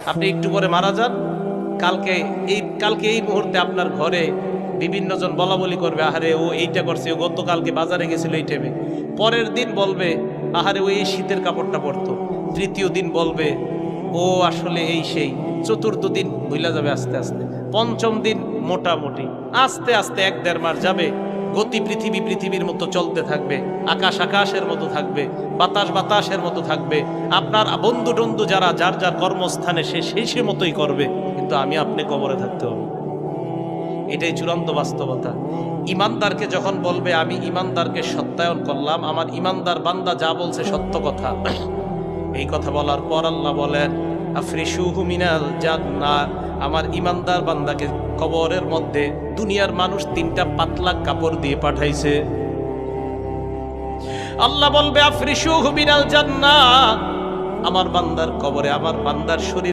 আপনি একটু পরে মারা যান, কালকে এই মুহূর্তে আপনার ঘরে বিভিন্ন জন বলা বলি করবে, আহারে ও এইটা করছে, ও গতকালকে বাজারে গেছিল এই টাইমে। পরের দিন বলবে আহারে ও এই শীতের কাপড়টা পরতো। তৃতীয় দিন বলবে ও আসলে এই সেই। চতুর্থ দিন ভুলা যাবে আস্তে আস্তে। পঞ্চম দিন মোটামুটি, আস্তে আস্তে 1-1.5 মাস যাবে। গতি পৃথিবীর মতো চলতে থাকবে, আকাশ আকাশের মতো থাকবে, বাতাস বাতাসের মতো থাকবে। আপনার বন্ধু টন্ধু যারা যার যার কর্মস্থানে সে মতোই করবে, কিন্তু আমি আপনি কবরে থাকতে হবে। এটাই চূড়ান্ত বাস্তবতা। ইমানদারকে যখন বলবে আমি ইমানদারকে সত্যায়ন করলাম, আমার ইমানদার বান্দা যা বলছে সত্য কথা, এই কথা বলার পর আল্লাহ বলেন আফরিশুহু মিনাল জান্নাহ, আমার ইমানদার বান্দাকে কবরের মধ্যে দুনিয়ার মানুষ 3টা পাতলা কাপড় দিয়ে পাঠাইছে। আল্লাহ বলবে আফরিশুহু মিনাল জান্নাহ, আমার বান্দার কবরে আমার বান্দার শরীর